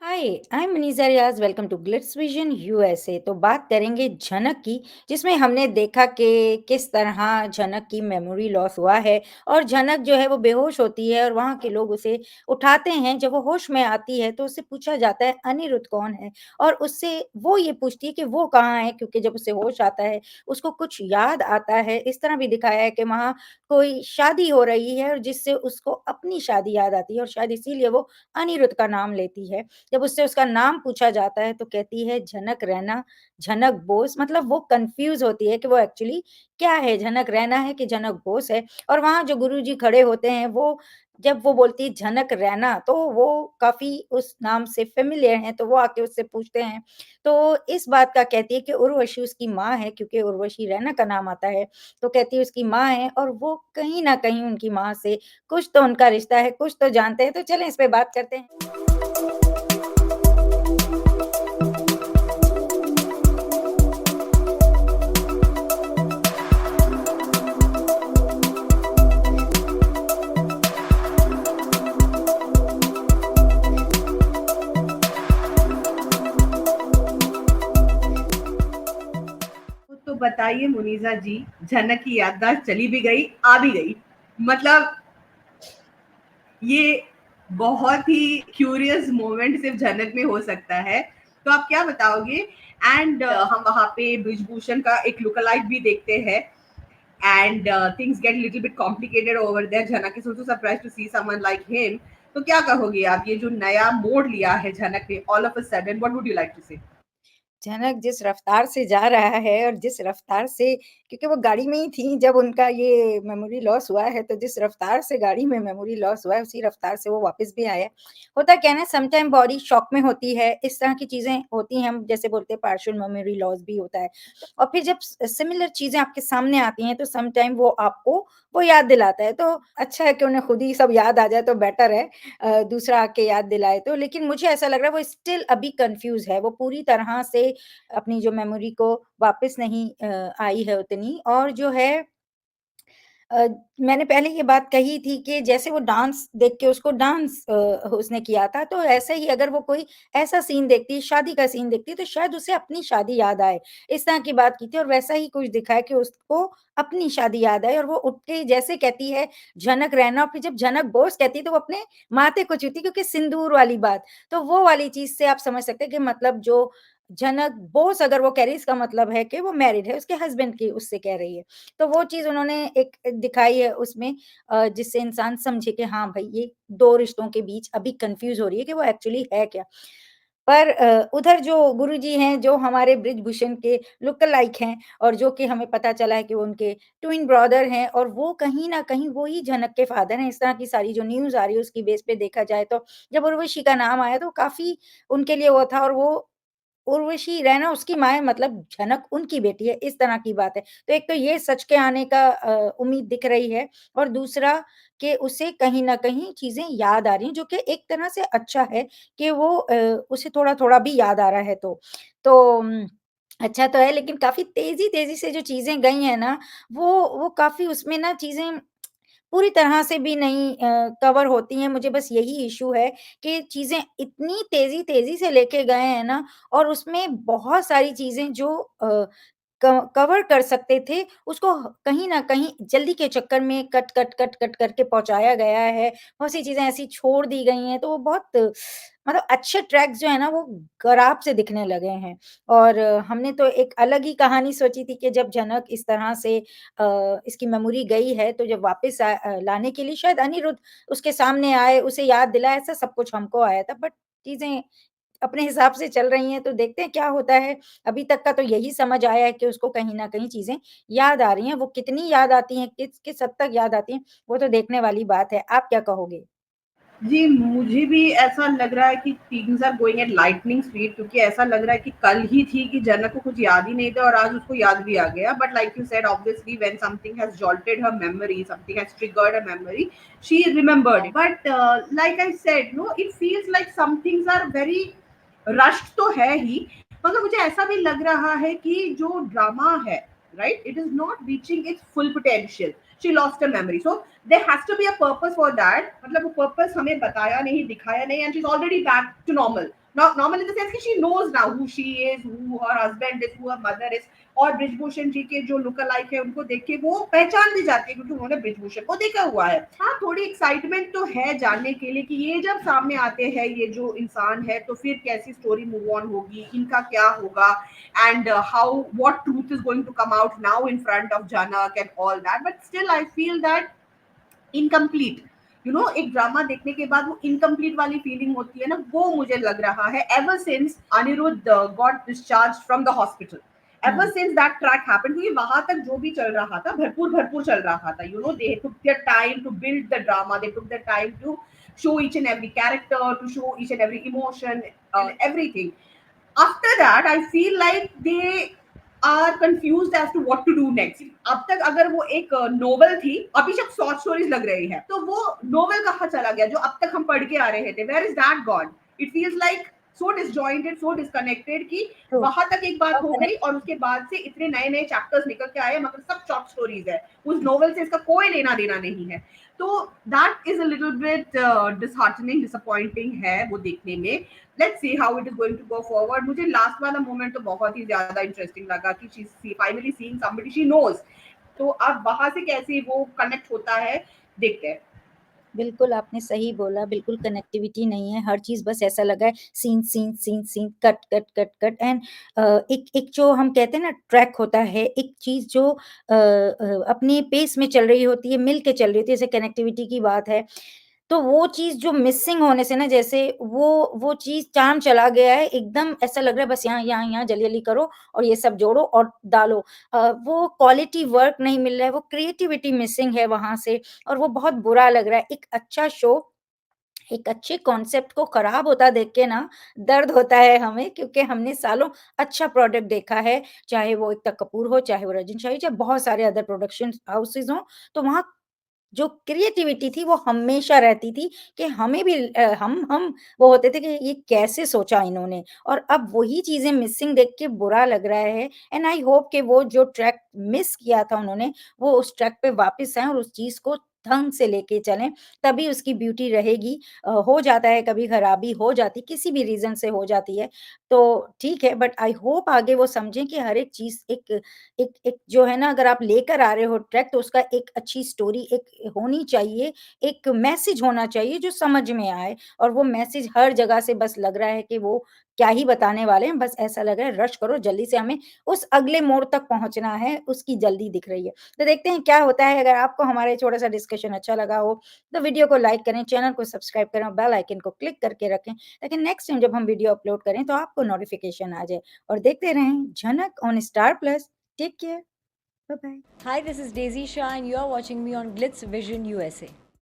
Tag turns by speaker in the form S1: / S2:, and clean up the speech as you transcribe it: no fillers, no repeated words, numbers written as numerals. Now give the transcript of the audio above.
S1: Hi, I am Manisha Riyaz. Welcome to Glitz Vision USA. तो बात करेंगे झनक की, जिसमें हमने देखा कि किस तरह झनक की मेमोरी लॉस हुआ है और झनक जो है वो बेहोश होती है और वहाँ के लोग उसे उठाते हैं। जब वो होश में आती है तो उससे पूछा जाता है अनिरुद्ध कौन है, और उससे वो ये पूछती है कि वो कहाँ है, क्योंकि जब उसे होश आता है उसको कुछ याद आता है। इस तरह भी दिखाया है कि वहाँ कोई शादी हो रही है और जिससे उसको अपनी शादी याद आती है और शायद इसीलिए वो अनिरुद्ध का नाम लेती है। जब उससे उसका नाम पूछा जाता है तो कहती है झनक रैना, झनक बोस। मतलब वो कन्फ्यूज़ होती है कि वो एक्चुअली क्या है, झनक रैना है कि झनक बोस है। और वहाँ जो गुरुजी खड़े होते हैं, वो जब वो बोलती है झनक रैना, तो वो काफ़ी उस नाम से फ़ेमिलियर हैं, तो वो आके उससे पूछते हैं। तो इस बात का कहती है कि उर्वशी उसकी माँ है, क्योंकि उर्वशी रैना का नाम आता है, तो कहती है उसकी माँ है और वो कहीं न कहीं उनकी माँ से कुछ तो उनका रिश्ता है, कुछ तो जानते हैं। तो चलें इस पे बात करते हैं।
S2: तो बताइए मुनीजा जी, झनक की याददाश्त चली भी गई, आ भी गई। मतलब ये बहुत ही क्यूरियस मोमेंट सिर्फ झनक में हो सकता है। तो आप क्या बताओगे? एंड हम वहाँ पे ब्रिजभूषण का एक लुकलाइक भी देखते हैं and things get little bit complicated over there. झनक is also surprised to see someone like him. तो क्या कहोगे आप, ये जो नया मोड़ लिया है झनक ने all of a sudden, what would you like to say?
S1: Janak जिस रफ्तार से जा रहा है और जिस रफ्तार से, क्योंकि वो गाड़ी में ही थी जब उनका ये मेमोरी लॉस हुआ है, तो जिस रफ्तार से गाड़ी में मेमोरी लॉस हुआ है उसी रफ्तार से वो वापस भी आया। होता क्या है ना, सम टाइम बॉडी शॉक में होती है, इस तरह की चीज़ें होती हैं, हम जैसे बोलते हैं पार्शियल मेमोरी लॉस भी होता है। और फिर जब सिमिलर चीज़ें आपके सामने आती हैं तो सम टाइम वो आपको वो याद दिलाता है। तो अच्छा है कि उन्हें खुद ही सब याद आ जाए तो बेटर है, दूसरा आके याद दिलाए तो। लेकिन मुझे ऐसा लग रहा है वो स्टिल अभी कन्फ्यूज़ है, वो पूरी तरह से अपनी जो मेमोरी को वापस नहीं आई है उतनी। और जो है अ, मैंने पहले ये बात कही थी कि जैसे वो डांस देख के उसको डांस उसने किया था, तो ऐसे ही अगर वो कोई ऐसा सीन देखती, शादी का सीन देखती, तो शायद उसे अपनी शादी याद आए। इस तरह की बात की थी और वैसा ही कुछ दिखा है कि उसको अपनी शादी याद आई और वो उठ के जैसे कहती है झनक रहना, और फिर जब झनक बोस कहती है तो वो अपने माथे को छूती है, क्योंकि सिंदूर वाली बात। तो वो वाली चीज़ से आप समझ सकते हैं कि मतलब जो झनक बोस अगर वो कह रही है, इसका मतलब है कि वो मैरिड है, उसके हस्बैंड की उससे कह रही है। तो वो चीज़ उन्होंने एक दिखाई है उसमें, जिससे इंसान समझे कि हाँ भाई, ये 2 रिश्तों के बीच अभी कन्फ्यूज़ हो रही है कि वो एक्चुअली है क्या। पर उधर जो गुरुजी हैं, जो हमारे बृजभूषण के लुक अलाइक हैं और जो कि हमें पता चला है कि वो उनके ट्विन ब्रदर हैं और वो कहीं न कहीं वो ही जनक के फादर हैं। इस तरह की सारी जो न्यूज़ आ रही है उसकी बेस पे देखा जाए तो, जब उर्वशी का नाम आया तो काफ़ी उनके लिए वो था। और वो उर्वशी रैना उसकी माँ है, मतलब झनक उनकी बेटी है, इस तरह की बात है। तो एक तो ये सच के आने का उम्मीद दिख रही है, और दूसरा कि उसे कहीं न कहीं चीज़ें याद आ रही हैं, जो कि एक तरह से अच्छा है कि वो उसे थोड़ा-थोड़ा भी याद आ रहा है तो। तो अच्छा तो है, लेकिन काफ़ी तेज़ी-तेज़ी से जो चीज़ें गई हैं ना, वो काफ़ी उसमें ना चीज़ें पूरी तरह से भी नहीं कवर होती हैं। मुझे बस यही इश्यू है कि चीज़ें इतनी तेज़ी-तेज़ी से लेके गए हैं ना, और उसमें बहुत सारी चीज़ें जो क कवर कर सकते थे, उसको कहीं न कहीं जल्दी के चक्कर में कट करके पहुँचाया गया है। बहुत सी चीज़ें ऐसी छोड़ दी गई हैं, तो वो बहुत मतलब अच्छे ट्रैक्स जो है ना, वो खराब से दिखने लगे हैं। और हमने तो एक अलग ही कहानी सोची थी कि जब जनक इस तरह से इसकी मेमोरी गई है, तो जब वापस लाने के लिए शायद अनिरुद्ध उसके सामने आए, उसे याद दिलाए, ऐसा सब कुछ हमको आया था। बट चीज़ें अपने हिसाब से चल रही हैं, तो देखते हैं क्या होता है। अभी तक का तो यही समझ आया है कि उसको कहीं न कहीं चीज़ें याद आ रही हैं। वो कितनी याद आती हैं, किस हद तक याद आती हैं, वो तो देखने वाली बात है। आप क्या कहोगे?
S2: जी, मुझे भी ऐसा लग रहा है कि things are going at lightning speed, क्योंकि ऐसा लग रहा है कि कल ही थी कि जनक को कुछ याद ही नहीं था और आज उसको याद भी आ गया। But like you said, obviously when something has jolted her memory, something has triggered her memory, she remembered. But like I said, no, it feels like some things are very rushed तो है ही, मगर मुझे ऐसा भी लग रहा है कि जो ड्रामा है, right, it is not reaching it's full potential. She lost her memory. So there has to be a purpose for that. मतलब वो purpose हमें बताया नहीं, दिखाया नहीं, and she's already back to normal. Not normal in the sense that she knows now who she is, who her husband is, who her mother is. और ब्रिजभूषण जी के जो लुक अलाइक है उनको देख के वो पहचान भी जाती है क्योंकि उन्होंने ब्रिजभूषण को देखा हुआ है। हाँ, थोड़ी एक्साइटमेंट तो है जानने के लिए कि ये जब सामने आते हैं ये जो इंसान है तो फिर कैसी स्टोरी मूव ऑन होगी, इनका क्या होगा, and how what truth is going to come out now in front of Janak and all that. But still I feel that incomplete, you know, एक ड्रामा देखने के बाद वो इनकम्प्लीट वाली फीलिंग होती है ना, वो मुझे लग रहा है ever since Anirudh got discharge from the hospital, ever since that track happened, क्योंकि वहां तक जो भी चल रहा था भरपूर भरपूर चल रहा था, you know, they took their time to build the drama, they took their time to show each and every character, to show each and every emotion, everything. After that I feel like they are confused as to what to do next. अब तक अगर वो एक novel थी, अभी सब short stories लग रही है, तो वो नोवेल कहाँ चला गया जो अब तक हम पढ़ के आ रहे थे? Where is that gone? It feels like so disjointed, so disconnected कि वहां तक एक बात हो गई और उसके बाद से इतने नए नए चैप्टर्स निकल के आए, मतलब सब शॉर्ट स्टोरीज है, उस नोवेल से इसका कोई लेना देना नहीं है। तो that is a little bit disheartening, disappointing है वो देखने में। Let's see how it is going to go forward. मुझे लास्ट वाला मोमेंट तो बहुत ही ज्यादा इंटरेस्टिंग लगा कि she finally seeing somebody she knows, तो अब वहां से कैसे वो कनेक्ट होता है देखते हैं।
S1: बिल्कुल, आपने सही बोला, बिल्कुल कनेक्टिविटी नहीं है, हर चीज़ बस ऐसा लगा है scene, scene, scene, scene, cut, cut, cut, cut and एक एक जो हम कहते हैं ना ट्रैक होता है, एक चीज़ जो अपने पेस में चल रही होती है, मिल के चल रही होती है, जैसे कनेक्टिविटी की बात है, तो वो चीज़ जो मिसिंग होने से ना जैसे वो चीज़ चार्म चला गया है, एकदम ऐसा लग रहा है बस यहाँ, यहाँ, यहाँ जल्दी-जल्दी करो और ये सब जोड़ो और डालो। वो क्वालिटी वर्क नहीं मिल रहा है, वो क्रिएटिविटी मिसिंग है वहाँ से और वो बहुत बुरा लग रहा है। एक अच्छा शो, एक अच्छे कॉन्सेप्ट को खराब होता देख के ना दर्द होता है हमें क्योंकि हमने सालों अच्छा प्रोडक्ट देखा है, चाहे वो एकता कपूर हो, चाहे वो रजनी शाही, चाहे बहुत सारे अदर प्रोडक्शन हाउसेज़ हों, तो वहाँ जो क्रिएटिविटी थी वो हमेशा रहती थी कि हमें भी हम वो होते थे कि ये कैसे सोचा इन्होंने और अब वही चीज़ें मिसिंग देख के बुरा लग रहा है एंड आई होप कि वो जो ट्रैक मिस किया था उन्होंने, वो उस ट्रैक पे वापस आएँ और उस चीज़ को ढंग से लेके चलें, तभी उसकी ब्यूटी रहेगी। हो जाता है कभी खराबी हो जाती, किसी भी रीज़न से हो जाती है, तो ठीक है बट आई होप आगे वो समझें कि हर एक चीज़ एक एक एक जो है ना अगर आप लेकर आ रहे हो ट्रैक तो उसका एक अच्छी स्टोरी एक होनी चाहिए, एक मैसेज होना चाहिए जो समझ में आए और वो मैसेज हर जगह से बस लग रहा है कि वो क्या ही बताने वाले हैं, बस ऐसा लग रहा है रश करो जल्दी से हमें उस अगले मोड़ तक पहुँचना है, उसकी जल्दी दिख रही है। तो देखते हैं क्या होता है, अगर आपको हमारा ये छोटा-सा डिस्कशन अच्छा लगा हो, तो वीडियो को लाइक करें, चैनल को सब्सक्राइब करें और बेल आइकन को क्लिक करके रखें, ताकि नेक्स्ट टाइम जब हम वीडियो अपलोड करें तो आपको नोटिफ़िकेशन आ जाए और देखते रहें झनक on star plus. Take care. Bye bye.
S3: Hi, this is Daisy Shah, and you are watching me on Glitz Vision USA.